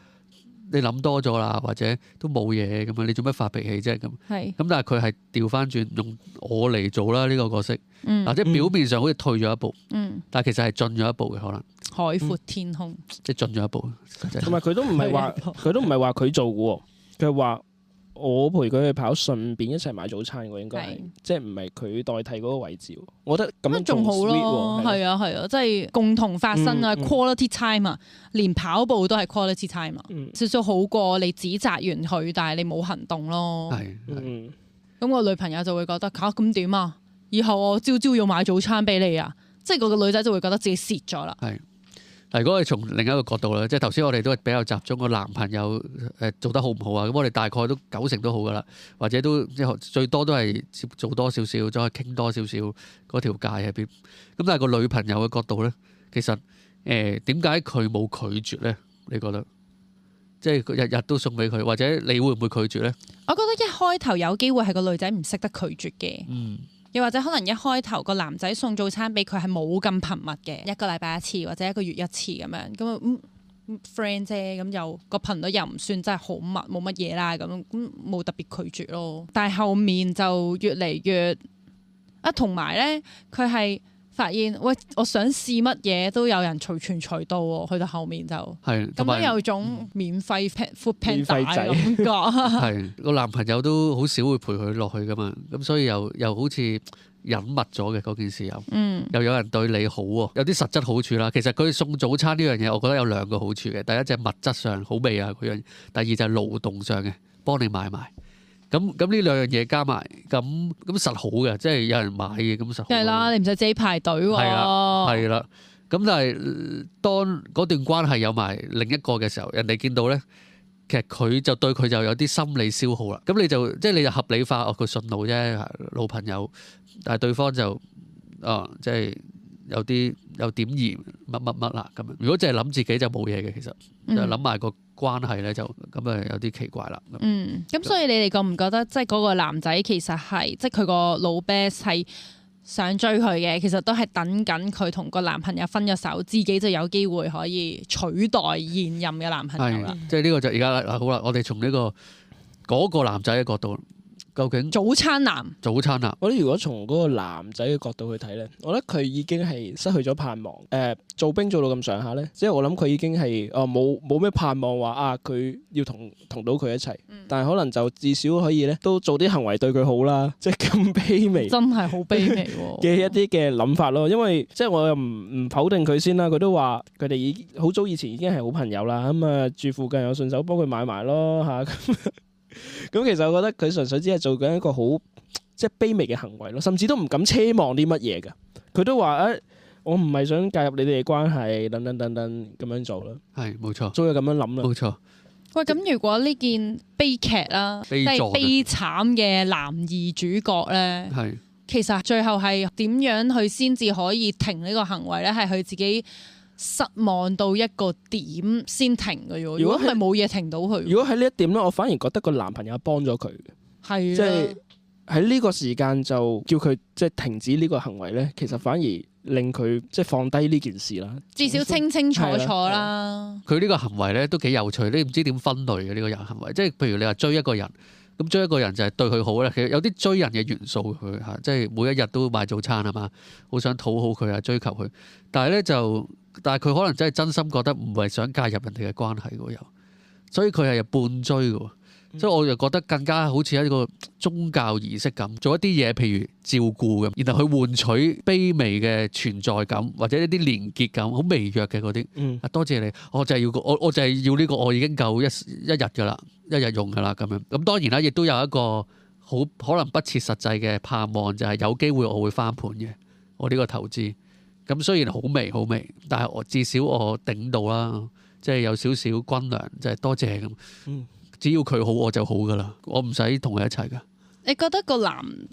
你諗多咗啦，或者都冇嘢咁樣，你做咩發脾氣啫咁？咁但係佢係調翻轉用我嚟做啦呢個角色，或者表面上好似退咗一步，但係其實係進咗一步嘅可能。海闊天空，即係進咗一步。同埋佢都唔係話佢做嘅喎，佢係話我陪佢去跑，順便一齊買早餐喎，應該係，即係唔係佢代替嗰個位置。我覺得咁樣仲好咯。係啊，即係共同發生啊 quality time 啊，連跑步都係 quality time 啊，少少好過你指責完佢，但係你冇行動咯。咁個女朋友就會覺得咁點啊？以後我朝朝要買早餐俾你啊！即係個女仔就會覺得自己蝕咗啦。如果係從另一個角度咧，即係頭先我哋都係比較集中個男朋友做得好唔好啊？咁我哋大概都90%都好噶啦，或者都即係最多都係做多少少，再傾多少少嗰條界喺邊。咁但係個女朋友嘅角度咧，其實點解佢冇拒絕咧？你覺得？即係日日都送俾佢，或者你會唔會拒絕咧？我覺得一開頭有機會係個女仔唔識得拒絕嘅。又或者可能一開頭個男仔送早餐俾佢係冇咁頻密嘅，一個禮拜一次或者一個月一次咁樣，咁friend 啫，咁又個頻率又唔算真係好密，冇乜嘢啦，咁冇特別拒絕咯。但係後面就越嚟越同埋咧，佢係發現喂，我想試乜嘢都有人隨傳隨到喎，去到後面就咁樣有種免費 food panda 嘅感覺。係個男朋友都好少會陪佢落去噶嘛，咁所以又好似隱密咗嘅嗰件事又有人對你好喎，有啲實質好處啦。其實佢送早餐呢樣嘢，我覺得有兩個好處嘅。第一就係物質上好味啊嗰樣，第二就係勞動上嘅，幫你買埋。咁呢兩樣嘢加埋，咁實好嘅，即係有人買嘅，咁實好。係啦，你唔使自己排隊喎。係啦。咁但係當嗰段關係有埋另一個嘅時候，人哋見到咧，其實佢就對佢就有啲心理消耗啦。咁你就合理化佢順路啫，老朋友。但係對方就即係有點疑乜啦咁樣。如果淨係諗自己就冇嘢嘅，其實就諗埋個關係咧，就咁有啲奇怪啦。咁所以你哋覺唔覺得即係嗰個男仔其實係即係佢個老 best 係想追佢嘅，其實都係等緊佢同個男朋友分咗手，自己就有機會可以取代現任嘅男朋友啦。即係呢個就而家好啦，我哋從呢嗰個男仔嘅角度。究竟早餐男，我覺得如果從嗰個男仔嘅角度去睇咧，我覺得佢已經係失去咗盼望。做兵做到咁上下咧，即係我諗佢已經係冇咩盼望話佢要同到佢一齊。但係可能就至少可以咧，都做啲行為對佢好啦，即係咁卑微，真係好卑微嘅一啲嘅諗法咯。因為即係我又唔否定佢先啦，佢都話佢哋好早以前已經係好朋友啦。咁住附近，我順手幫佢買埋咯嚇。咁其實我覺得佢純粹只係做緊一個好即係卑微嘅行為咯，甚至都唔敢奢望啲乜嘢㗎。佢都話我唔係想介入你哋嘅關係，等等咁樣做啦。係冇錯，所以咁樣諗啦。冇錯。喂，咁如果呢件悲劇啦，即係悲慘嘅男二主角咧，其實最後係點樣佢先至可以停呢個行為咧？係佢自己失望到一個點先停嘅喎。如果係冇嘢停到佢，如果喺呢一點咧，我反而覺得個男朋友幫咗佢。係即係喺呢個時間就叫佢即係停止呢個行為咧，其實反而令佢即係放低呢件事啦。至少清清楚楚啦。佢呢個行為咧都幾有趣，你唔知點分類嘅呢個人行為，即係譬如你話追一個人。咁追一個人就係對佢好咧，其實有啲追人嘅元素佢嚇，即係每一日都買早餐係嘛，好想討好佢啊，追求佢。但係佢可能真係真心覺得唔係想介入人哋嘅關係喎，所以佢係半追嘅。所以我就覺得更加好似一個宗教儀式咁，做一啲嘢，譬如照顧咁，然後去換取卑微嘅存在感，或者一啲連結感，好微弱嘅嗰啲。多謝你，我就係要我就係要呢個，我已經夠一日㗎啦，一日用㗎啦咁樣。咁當然啦，亦都有一個好可能不切實際嘅盼望，就係有機會我會翻盤嘅，我呢個投資。咁雖然好微，但係我至少我頂到啦，即係有少少軍糧，就係多謝咁。只要佢好我就好噶啦，我唔使同佢一齊噶。你覺得個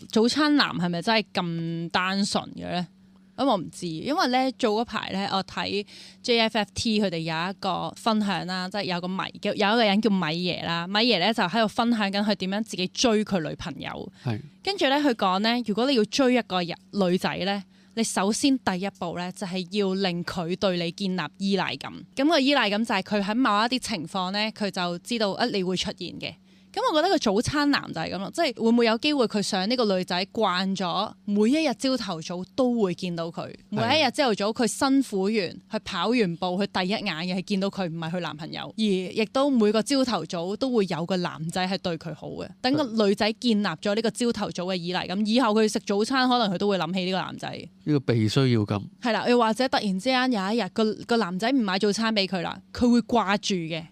早餐男係咪真係咁單純嘅咧？咁我唔知，因為咧早嗰排咧我睇 JFFT 佢哋有一個分享啦，即係有一個人叫米爺啦，米爺咧就喺度分享緊佢點樣自己追佢女朋友。係。跟住咧佢講咧，如果你要追一個女仔咧，你首先第一步咧就係要令佢對你建立依賴感。咁個依賴感就係佢喺某一啲情況咧，佢就知道你會出現嘅。咁我覺得個早餐男就係咁咯，即係會唔會有機會佢想呢個女仔慣咗每一日朝頭早都會見到佢，每一日朝頭早佢辛苦完去跑完步，佢第一眼嘅係見到佢，唔係佢男朋友，而亦都每個朝頭早都會有個男仔係對佢好嘅。等個女仔建立咗呢個朝頭早嘅依賴感，以後佢食早餐可能佢都會諗起呢個男仔。呢個被需要感係啦，又或者突然之間有一日個男仔唔買早餐俾佢啦，佢會掛住嘅。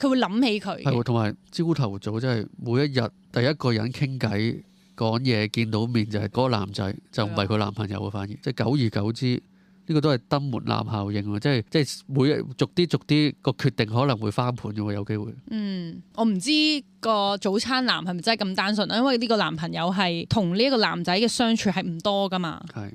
佢會諗起佢，係同埋朝頭早真係每一日第一個人傾偈講嘢見到面就係嗰個男仔，就唔係佢男朋友啊。反而即係久而久之，呢個都係登門檻效應喎。即係每日逐啲個決定可能會翻盤嘅喎，有機會。我唔知個早餐男係咪真係咁單純啦，因為呢個男朋友係同呢一個男仔嘅相處係唔多噶嘛。係。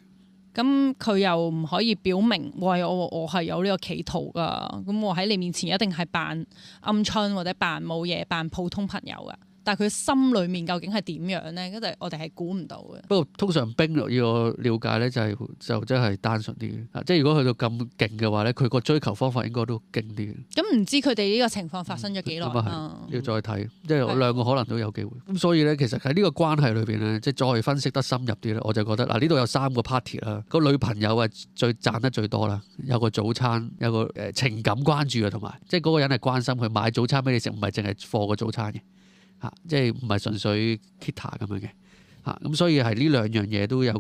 咁佢又唔可以表明，喂，我係有呢個企圖噶，咁我喺你面前一定係扮鵪鶉或者扮冇嘢，扮普通朋友噶。但係佢心裏面究竟係點樣咧？嗰度我哋係估唔到嘅。不過通常冰落要我了解咧，就真係單純啲嘅。即係如果去到咁勁嘅話咧，佢個追求方法應該都勁啲嘅。咁唔知佢哋呢個情況發生咗幾耐啊？要再睇，即係兩個可能都有機會。咁所以咧，其實喺呢個關係裏邊咧，即係再分析得深入啲咧，我就覺得嗱，呢度有3個 party 啦。個女朋友係最賺得最多啦，有個早餐，有個情感關注啊，同埋即係嗰個人係關心佢買早餐俾你食，唔係淨係貨個早餐嘅。即係唔係純粹 kita 咁樣嘅咁，所以係呢兩樣嘢都有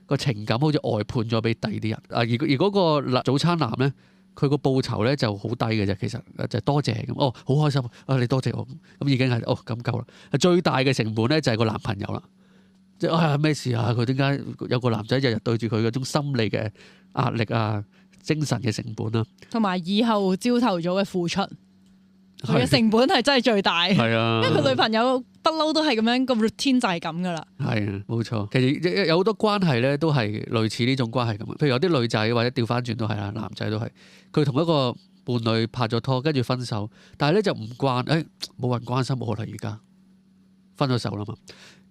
個情感，好似外判咗俾第二啲人。而嗰個早餐男咧，佢個報酬咧就好低嘅啫，其實就係多謝咁。好開心啊！你多謝我咁已經係咁夠啦。最大嘅成本咧就係個男朋友啦，即係咩事啊？佢點解有個男仔日日對住佢嗰種心理嘅壓力啊、精神嘅成本啊，同埋以後朝頭早嘅付出。佢嘅成本係真係最大，因為佢女朋友不嬲都係咁樣，個 routine 就係咁噶啦。係啊，冇錯。其實有好多關係咧，都係類似呢種關係咁。譬如有啲女仔或者調翻轉都係啦，男仔都係。佢同一個伴侶拍咗拖，跟住分手，但係咧就唔慣，冇人關心我啦，而家分咗手啦嘛。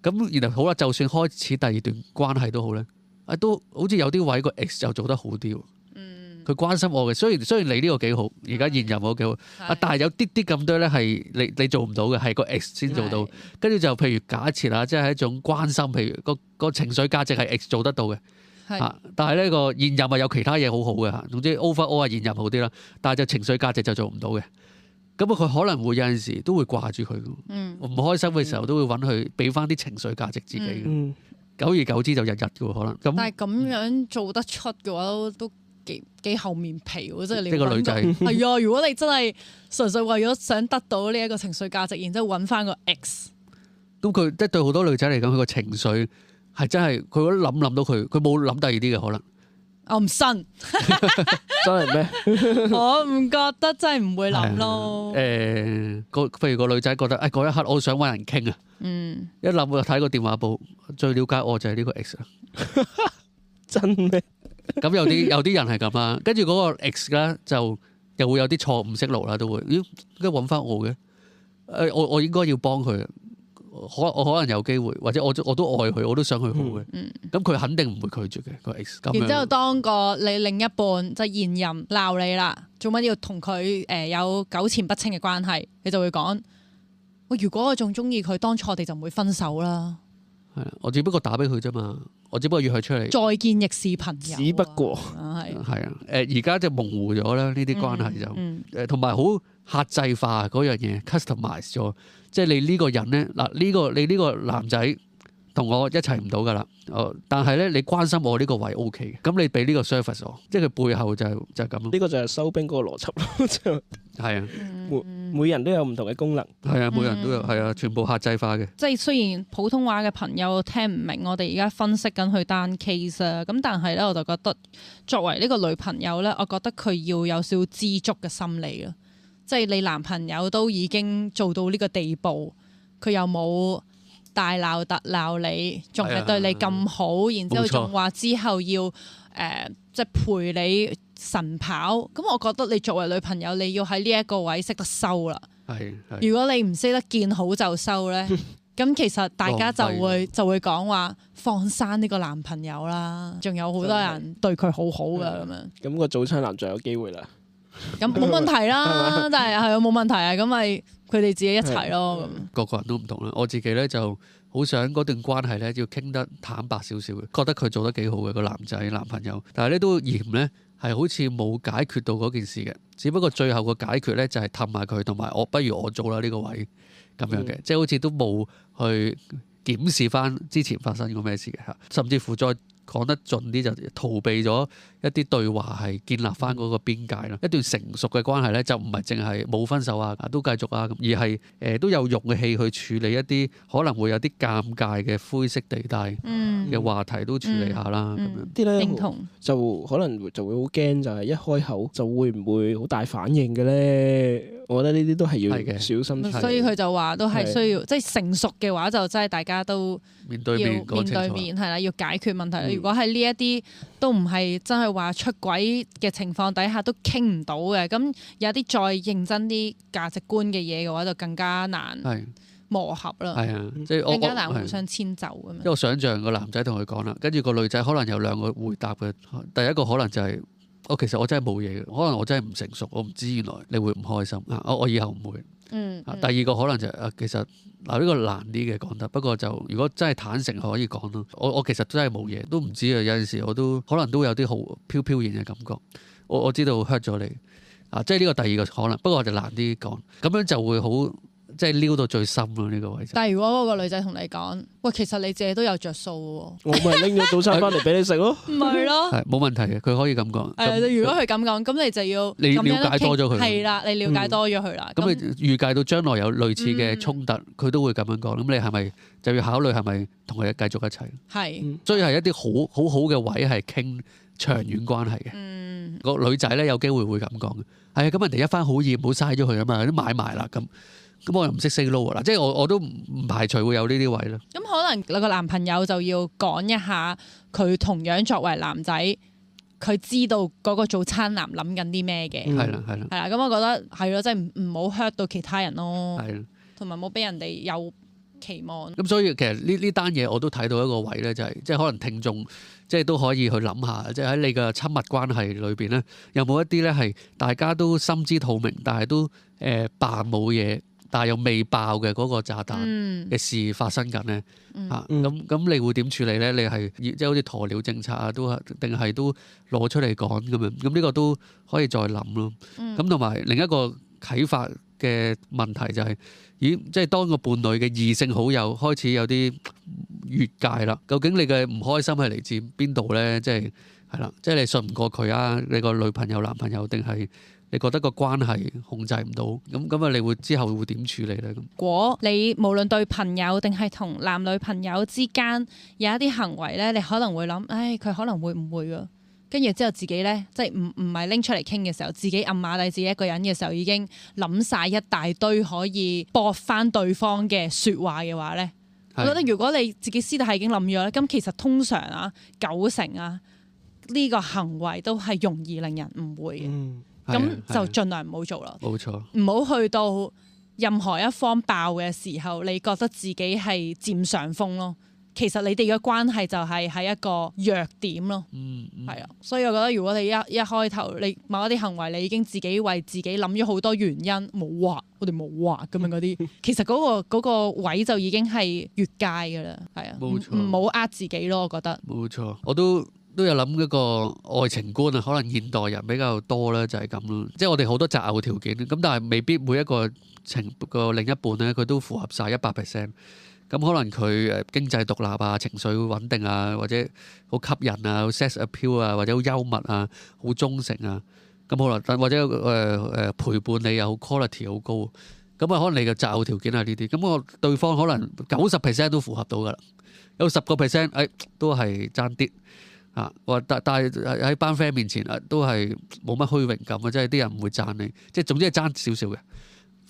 咁然後好啦，就算開始第二段關係都好咧，都好似有啲位個 ex 又做得好啲。佢關心我嘅，雖然你呢個幾好，而家現任我幾好，但係有啲咁多咧係你做唔到嘅，係個 X 先做到。跟住就譬如假設啦，即係一種關心，譬如個情緒價值係 X 做得到嘅，但係呢個現任係有其他嘢好好嘅，總之 overall 係現任好啲啦，但係就情緒價值就做唔到嘅。咁佢可能會有陣時都會掛住佢，唔開心嘅時候都會揾佢俾翻啲情緒價值自己嘅。久而久之就日日嘅喎，可能。但係咁樣做得出嘅話都幾厚面皮喎，即係你呢個女仔係啊！如果你真係純粹為咗想得到呢一個情緒價值，然之後揾翻個 X， 咁佢即係對好多女仔嚟講，佢個情緒係真係佢覺得諗到佢冇諗第二啲嘅可能。我唔信，真係咩？我唔覺得真係唔會諗咯。譬如個女仔覺得嗰一刻我想揾人傾啊，一諗我睇個電話簿，最了解我就係呢個 X 啊，真咩？咁有啲人係咁啦，跟住嗰個 X 咧就又會有啲錯誤識路啦，都會點解揾翻我嘅？我應該要幫佢，我可能有機會，或者我都愛佢，我都想佢好嘅。咁佢肯定唔會拒絕嘅個 ex。然之後當個你另一半即係現任鬧你啦，做乜要同佢有糾纏不清嘅關係？你就會講：如果我仲中意佢，當初我哋就唔會分手啦。係啊，我只不過打俾佢啫嘛，我只不過約佢出嚟。再見亦是朋友。只不過係啊，而家就模糊咗啦，呢啲關係就同埋好客製化嗰樣嘢 customize 咗，即係你呢個人咧嗱，你呢個男仔同我一齊唔到噶啦，但係咧你關心我呢個位 OK 嘅，咁你俾呢個 service 我，即係佢背後就係咁咯。呢個就係收兵嗰個邏輯咯，係啊，每人都有唔同嘅功能，係啊，每人都有，係啊，全部客製化嘅。即係雖然普通話嘅朋友聽唔明我哋而家分析緊佢單 case 啊，咁但係咧我就覺得作為呢個女朋友咧，我覺得佢要有少少知足嘅心理咯。即係你男朋友都已經做到呢個地步，佢又冇大鬧特鬧你，仲係對你咁好，然之後仲話之後要即係陪你晨跑。咁我覺得你作為女朋友，你要喺呢一個位識得收啦。如果你唔識得見好就收咧，咁其實大家就會講話放生呢個男朋友啦。仲有好多人對佢好好噶咁樣。咁個早餐男就有機會啦。咁冇問題啦，但係冇問題啊，咁咪佢哋自己一齊咯。個個人都唔同啦，我自己咧就好想嗰段關係咧要傾得坦白少少嘅，覺得佢做得幾好嘅個男仔男朋友，但係咧都嫌咧係好似冇解決到嗰件事嘅，只不過最後個解決咧就係氹下佢，同埋我不如我做啦呢個位咁樣嘅，即係好似都冇去檢視翻之前發生過咩事嘅嚇，甚至乎再講得盡啲就逃避咗一啲對話，係建立翻嗰個邊界啦。一段成熟嘅關係咧，就唔係淨係冇分手啊，都繼續啊，而係都有勇氣去處理一啲可能會有啲尷尬嘅灰色地帶嘅話題，都處理下啦。咁樣啲咧就可能就會好驚，就係一開口就會唔會好大反應嘅咧？我覺得呢啲都係要小心。所以佢就話都係需要，即係成熟嘅話就真係大家都面對面係啦，要解決問題。如果係呢一啲都唔係真係話出軌嘅情況底下都傾唔到嘅，咁有啲再認真啲價值觀嘅嘢嘅話，就更加難磨合啦。係啊，即係更加難互相遷就咁樣。因為我想象個男仔同佢講啦，跟住個女仔可能有兩個回答嘅。第一個可能就係其實我真係冇嘢嘅，可能我真係唔成熟，我唔知原來你會唔開心啊！我以後唔會。第二個可能就係其實嗱呢個難啲嘅講得，不過就如果真係坦誠可以講咯。我其實真係冇嘢，都唔知啊。有陣時我都可能都有啲好飄飄然嘅感覺。我知道 hurt 咗你啊，即係呢個第二個可能。不過我就難啲講，咁樣就會好即係撩到最深咯呢個位。但係如果嗰個女仔同你講，喂，其實你自己都有着數喎，我咪拎咗早餐翻嚟俾你食咯，唔係咯，係冇問題嘅，佢可以咁講。如果佢咁講，咁你就要你了解多咗佢，係啦，你了解多咗佢啦。咁你預計到將來有類似嘅衝突，佢都會咁樣講。咁你係咪就要考慮係咪同佢繼續一齊？係，所以係一啲好好嘅位係傾長遠關係嘅。個女仔咧有機會會咁講嘅。係啊，咁人哋一番好意，唔好嘥咗佢啊嘛，都買埋啦咁。咁我又唔識 say no 啦，即係我都唔排除會有呢啲位咯。咁可能你個男朋友就要講一下，佢同樣作為男仔，佢知道嗰個早餐男諗緊啲咩嘅。係啦，係啦。係啦，咁我覺得係咯，即係唔好 hurt 到其他人咯。係啦，同埋冇俾人哋有期望。咁所以其實呢單嘢我都睇到一個位咧，就係即係可能聽眾即係都可以去諗下，即係喺你嘅親密關係裏邊咧，有冇一啲咧係大家都心知肚明，但係都扮冇嘢，但係又未爆嘅嗰個炸彈嘅事發生緊咧，咁你會點處理咧？你係即係好似鴕鳥政策啊，定係都攞出嚟講咁樣？咁呢個都可以再諗咯。咁同埋另一個啟發嘅問題就係，即係當個伴侶嘅異性好友開始有啲越界啦，究竟你嘅唔開心係嚟自邊度咧？即係啦，即係你信唔過佢啊？你個女朋友、男朋友定係？你覺得個關係控制唔到，咁啊，你會之後會點處理咧？咁，如果你無論對朋友定係同男女朋友之間有一啲行為咧，你可能會諗，佢可能會唔會㗎？跟住之後自己咧，即係唔係拎出嚟傾嘅時候，自己暗馬底自己一個人嘅時候，已經諗晒一大堆可以駁翻對方嘅説話嘅話咧，我覺得如果你自己私底下已經諗咗咧，咁其實通常90%呢個行為都係容易令人誤會嘅。咁就盡量唔好做啦，冇錯，唔好去到任何一方爆嘅時候，你覺得自己係佔上風咯。其實你哋嘅關係就係喺一個弱點咯，係啊，所以我覺得如果你一開頭你某一啲行為，你已經自己為自己諗咗好多原因，冇話我哋冇話咁樣嗰啲，其實嗰個位就已經係越界㗎啦，係啊，冇錯，唔好呃自己咯，我覺得。冇錯，我都有諗一個愛情觀啊，可能現代人比較多啦，就係咁咯，即係我哋好多擇偶條件，咁但係未必每一個另一半咧，佢都符合晒100%。咁可能佢經濟獨立啊，情緒穩定啊，或者好吸引啊，好 sex appeal 啊，或者好幽默啊，好忠誠啊，咁可能或者陪伴你又好 quality 好高，咁啊可能你嘅擇偶條件係呢啲，咁我對方可能90% 都符合到噶啦，有10%都係爭啲啊，但係喺班 friend 面前都係冇乜虛榮感啊，即係啲人唔會讚你，即係總之係爭少少嘅，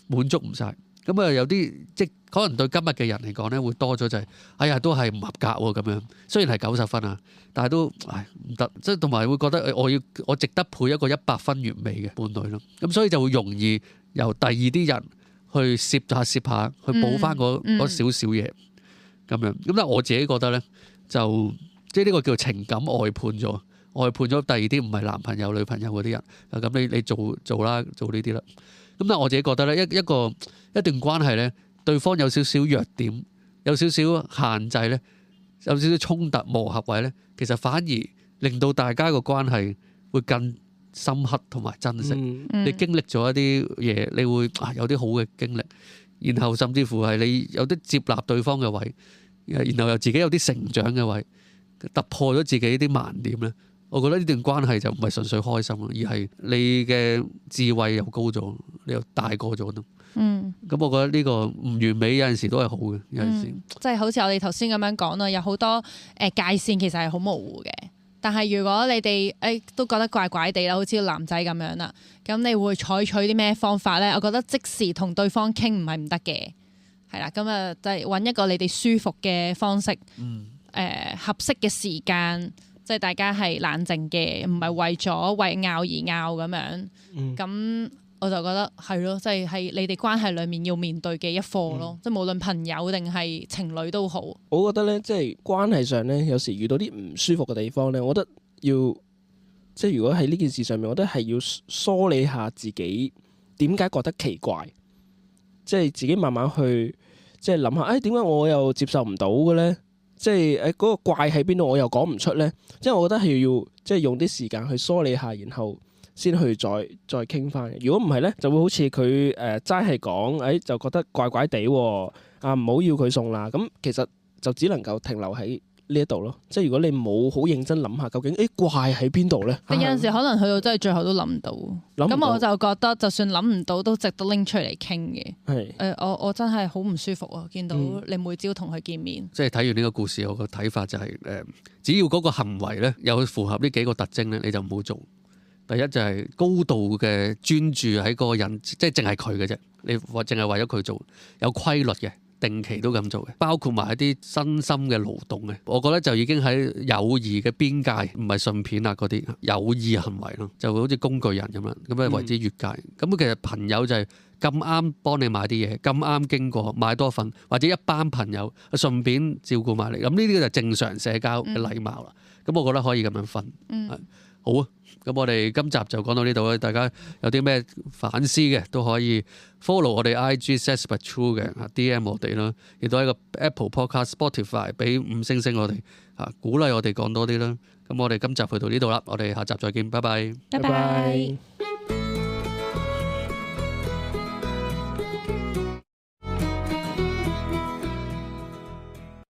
滿足唔晒。咁啊，有啲即可能對今日嘅人嚟講咧，會多咗就係，都係唔合格喎咁樣。雖然係90分啊，但係都唔得，即係同埋會覺得我值得配一個100分完美嘅伴侶咯。咁所以就會容易由第二啲人去攝下去補翻嗰少少嘢咁樣。咁但係我自己覺得咧，就即係呢個叫情感外判咗第二啲唔係男朋友女朋友嗰啲人。咁你做啦，做呢啲啦。咁但係我自己覺得咧，一段關係咧，對方有少少弱點，有少少限制咧，有少少衝突磨合位咧，其實反而令到大家個關係會更深刻同埋珍惜。你經歷咗一啲嘢，你會有啲好嘅經歷，然後甚至乎係你有啲接納對方嘅位，然後又自己有啲成長嘅位，突破咗自己啲盲點咧。我覺得呢段關係就唔係純粹開心咯，而係你嘅智慧又高咗，你又大個咗咯。咁我覺得呢個唔完美有陣時都係好嘅，有陣時。即係好似我哋頭先咁樣講啦，有好多界線其實係好模糊嘅。但係如果你哋都覺得怪怪地啦，好似個男仔咁樣啦，咁你會採取啲咩方法咧？我覺得即時同對方傾唔係唔得嘅，係啦，咁啊就係揾一個你哋舒服嘅方式，合適嘅時間。即係大家係冷靜嘅，唔係為拗而拗咁樣。咁我就覺得係咯，即係你哋關係裡面要面對嘅一課咯。即係無論朋友定係情侶都好。我覺得咧，即係關係上咧，有時遇到啲唔舒服嘅地方咧，我覺得要即係如果喺呢件事上面，我覺得係要梳理下自己點解覺得奇怪，即係自己慢慢去即係諗下，點解我又接受唔到嘅咧？即係嗰個怪喺邊度，我又講唔出咧。即係我覺得係要即係用啲時間去梳理下，然後先去再傾翻。如果唔係咧，就會好似佢齋係講，就覺得怪怪地喎，唔好要佢送啦。咁其實就只能夠停留喺呢一度咯。即係如果你冇好認真諗下，究竟怪喺邊度咧？有陣時可能去到真係最後都諗唔到。咁我就覺得就算諗唔到，都值得拎出嚟傾嘅。係我真係好唔舒服啊！見到你每朝同佢見面。即係睇完呢個故事，我個睇法就係只要嗰個行為咧有符合呢幾個特徵咧，你就唔好做。第一就係高度嘅專注喺嗰個人，即係淨係佢嘅啫。你淨係為咗佢做，有規律嘅。定期都咁做嘅，包括埋一啲身心嘅勞動嘅，我覺得就已經喺友誼嘅邊界，唔係順片啊嗰啲友誼行為咯，就會好似工具人咁樣，咁啊為之越界。咁其實朋友就係咁啱幫你買啲嘢，咁啱經過買多份，或者一班朋友順便照顧埋你，咁呢啲就正常社交嘅禮貌啦。咁我覺得可以咁樣分。好啊，咁我哋今集就講到呢度啦。大家有啲咩反思嘅都可以 follow 我哋 IG Says But True 嘅 DM 我哋啦，亦都喺個 Apple Podcast、Spotify 俾5星星我哋鼓勵我哋講多啲啦。咁我哋今集去到呢度啦，我哋下集再見，拜拜。拜拜。